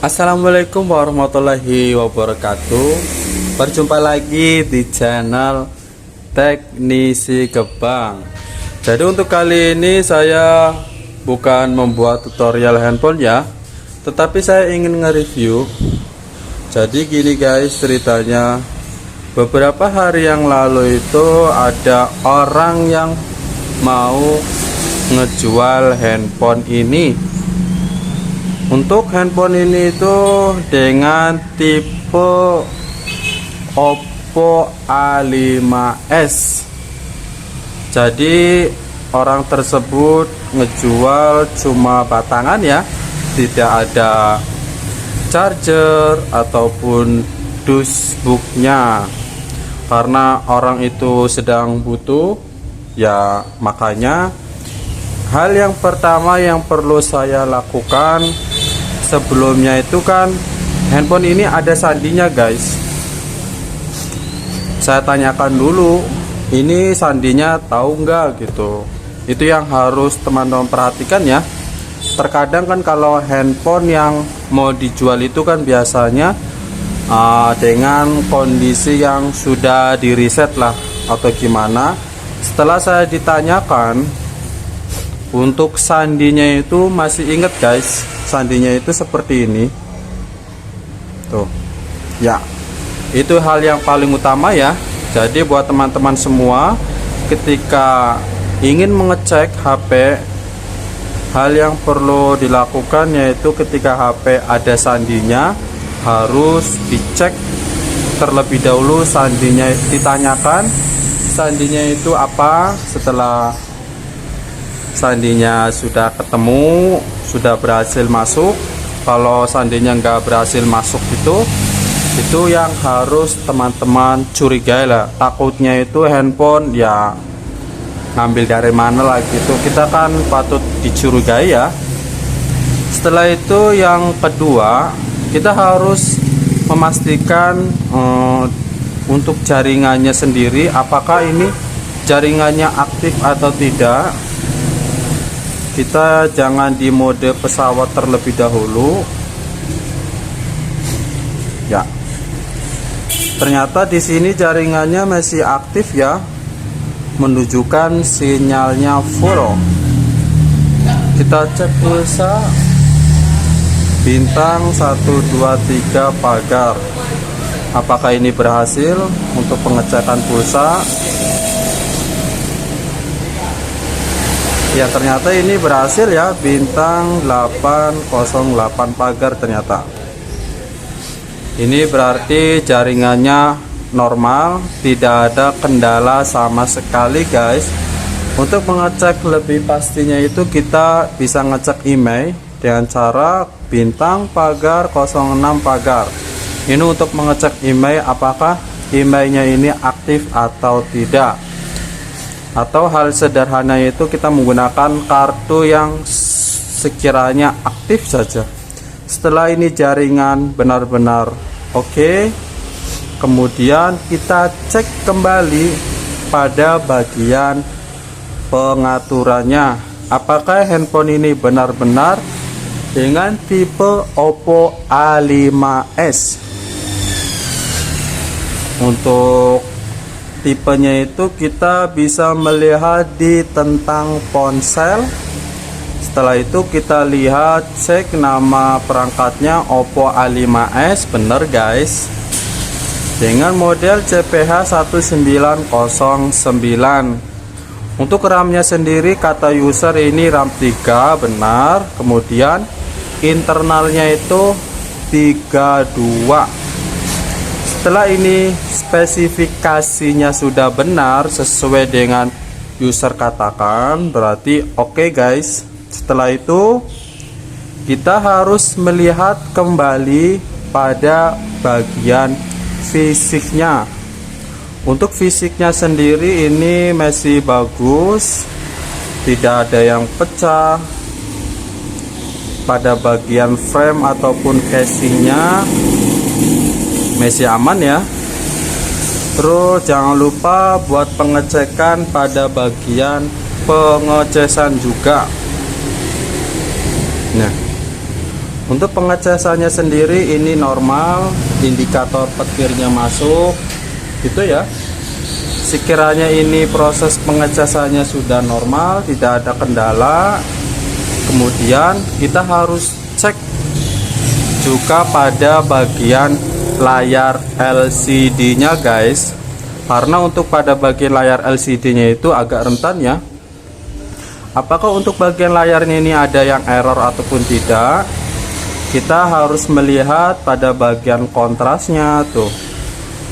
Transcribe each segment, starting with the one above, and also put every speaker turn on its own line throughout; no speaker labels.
Assalamualaikum warahmatullahi wabarakatuh. Berjumpa lagi di channel Teknisi Gebang. Jadi untuk kali ini saya bukan membuat tutorial handphone ya, tetapi saya ingin nge-review. Jadi gini guys ceritanya, beberapa hari yang lalu itu ada orang yang mau ngejual handphone ini. Untuk handphone ini itu dengan tipe Oppo A5s. Jadi orang tersebut ngejual cuma batangan ya, tidak ada charger ataupun dusbooknya. Karena orang itu sedang butuh ya, makanya hal yang pertama yang perlu saya lakukan sebelumnya itu kan, handphone ini ada sandinya guys. Saya tanyakan dulu, ini sandinya tahu nggak gitu. Itu yang harus teman-teman perhatikan ya. Terkadang kan kalau handphone yang mau dijual itu kan biasanya dengan kondisi yang sudah di reset lah atau gimana. Setelah saya ditanyakan, untuk sandinya itu masih inget guys, sandinya itu seperti ini tuh ya. Itu hal yang paling utama ya. Jadi buat teman-teman semua, ketika ingin mengecek HP, hal yang perlu dilakukan yaitu ketika HP ada sandinya, harus dicek terlebih dahulu sandinya, ditanyakan sandinya itu apa. Setelah sandinya sudah ketemu, sudah berhasil masuk, kalau sandinya nggak berhasil masuk itu yang harus teman-teman curigai lah. Takutnya itu handphone ya ngambil dari mana lah gitu, kita kan patut dicurigai ya. Setelah itu yang kedua, kita harus memastikan untuk jaringannya sendiri, apakah ini jaringannya aktif atau tidak. Kita jangan di mode pesawat terlebih dahulu ya. Ternyata di sini jaringannya masih aktif ya, menunjukkan sinyalnya full. Kita cek pulsa, bintang 123 pagar. Apakah ini berhasil untuk pengecekan pulsa? Ya, ternyata ini berhasil ya, bintang 808 pagar ternyata. Ini berarti jaringannya normal, tidak ada kendala sama sekali guys. Untuk mengecek lebih pastinya itu kita bisa ngecek email dengan cara bintang pagar 06 pagar. Ini untuk mengecek email apakah emailnya ini aktif atau tidak. Atau hal sederhana itu kita menggunakan kartu yang sekiranya aktif saja. Setelah ini jaringan benar-benar oke, kemudian kita cek kembali pada bagian pengaturannya, apakah handphone ini benar-benar dengan tipe Oppo A5s. Untuk tipenya itu kita bisa melihat di tentang ponsel. Setelah itu kita lihat, cek nama perangkatnya Oppo A5s, bener guys, dengan model CPH 1909. Untuk RAM-nya sendiri kata user ini RAM 3, benar. Kemudian internalnya itu 32. Setelah ini spesifikasinya sudah benar sesuai dengan user katakan, berarti oke guys. Setelah itu kita harus melihat kembali pada bagian fisiknya. Untuk fisiknya sendiri ini masih bagus, tidak ada yang pecah. Pada bagian frame ataupun casingnya masih aman ya. Terus jangan lupa buat pengecekan pada bagian pengecasan juga. Nah, Untuk pengecasannya sendiri ini normal, indikator petirnya masuk gitu ya. Sekiranya ini proses pengecasannya sudah normal, tidak ada kendala, kemudian kita harus cek juga pada bagian layar LCD nya guys, karena untuk pada bagian layar LCD nya itu agak rentan ya. Apakah untuk bagian layarnya ini ada yang error ataupun tidak, kita harus melihat pada bagian kontrasnya tuh.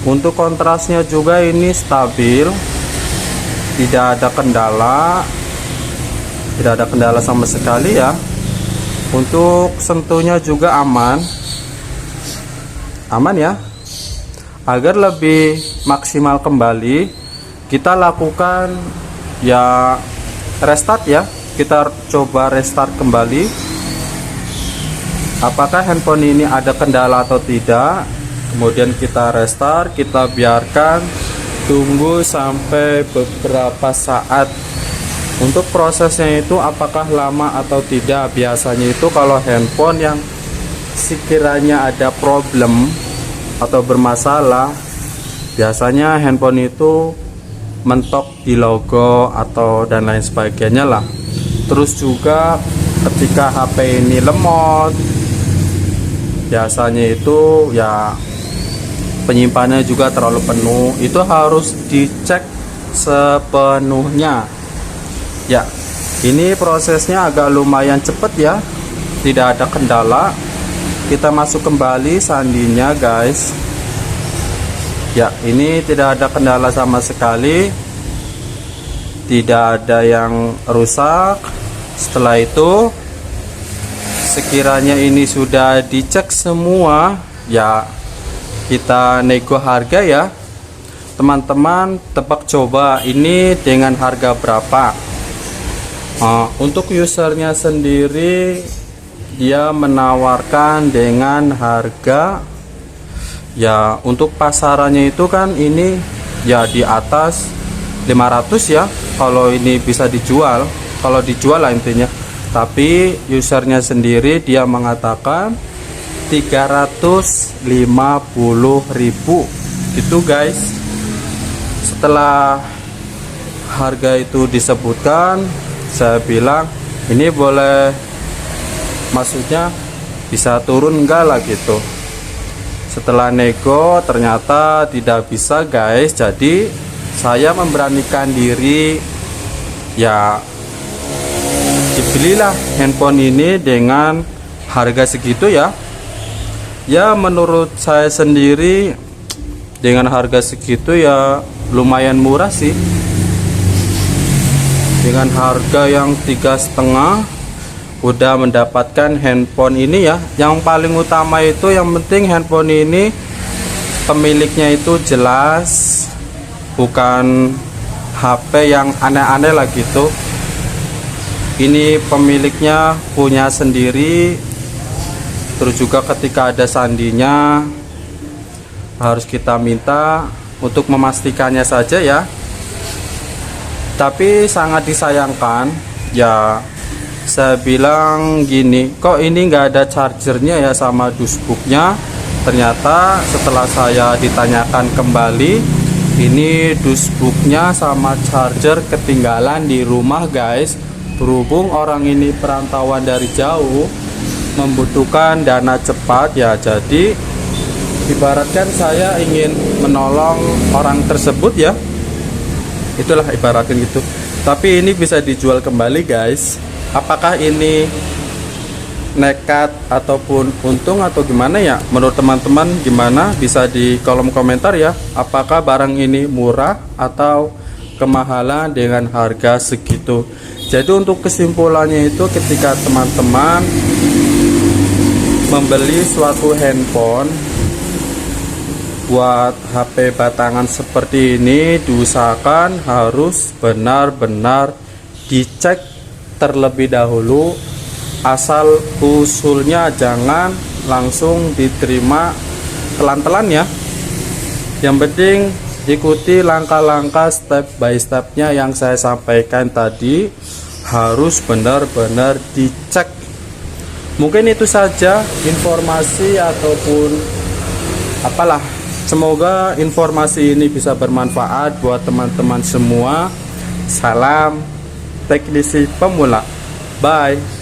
Untuk kontrasnya juga ini stabil, tidak ada kendala sama sekali ya. Untuk sentuhnya juga aman ya. Agar lebih maksimal kembali, kita lakukan ya restart ya. Kita coba restart kembali, apakah handphone ini ada kendala atau tidak. Kemudian kita restart, kita biarkan tunggu sampai beberapa saat. Untuk prosesnya itu apakah lama atau tidak, biasanya itu kalau handphone yang sekiranya ada problem atau bermasalah, biasanya handphone itu mentok di logo atau dan lain sebagainya lah. Terus juga ketika HP ini lemot, biasanya itu ya penyimpanannya juga terlalu penuh, itu harus dicek sepenuhnya ya. Ini prosesnya agak lumayan cepet ya, tidak ada kendala. Kita masuk kembali sandinya guys ya. Ini tidak ada kendala sama sekali, tidak ada yang rusak. Setelah itu, sekiranya ini sudah dicek semua ya, kita nego harga ya teman-teman. Tebak coba ini dengan harga berapa. Untuk usernya sendiri, dia menawarkan dengan harga ya, untuk pasarannya itu kan ini ya di atas 500 ya, kalau ini bisa dijual, kalau dijual lah intinya. Tapi usernya sendiri dia mengatakan 350.000 gitu guys. Setelah harga itu disebutkan, saya bilang ini boleh, maksudnya bisa turun enggak lah gitu. Setelah nego ternyata tidak bisa guys, jadi saya memberanikan diri ya, dibelilah handphone ini dengan harga segitu ya. Ya menurut saya sendiri dengan harga segitu ya lumayan murah sih. Dengan harga yang 3,5 udah mendapatkan handphone ini ya. Yang paling utama itu, yang penting handphone ini pemiliknya itu jelas, bukan HP yang aneh-aneh lah gitu. Ini pemiliknya punya sendiri. Terus juga ketika ada sandinya harus kita minta untuk memastikannya saja ya. Tapi sangat disayangkan ya, saya bilang gini, kok ini nggak ada chargernya ya sama dusbooknya. Ternyata setelah saya ditanyakan kembali, ini dusbooknya sama charger ketinggalan di rumah guys. Berhubung orang ini perantauan dari jauh, membutuhkan dana cepat ya, jadi ibaratkan saya ingin menolong orang tersebut ya, itulah ibaratkan gitu. Tapi ini bisa dijual kembali guys. Apakah ini nekat ataupun untung atau gimana ya, menurut teman-teman gimana? Bisa di kolom komentar ya. Apakah barang ini murah atau kemahalan dengan harga segitu? Jadi untuk kesimpulannya itu, ketika teman-teman membeli suatu handphone buat HP batangan seperti ini, diusahakan harus benar-benar dicek terlebih dahulu, asal usulnya jangan langsung diterima telan-telan ya. Yang penting ikuti langkah-langkah step by stepnya yang saya sampaikan tadi, harus benar-benar dicek Mungkin itu saja informasi ataupun apalah. Semoga informasi ini bisa bermanfaat buat teman-teman semua. Salam teknisi pemula. Bye.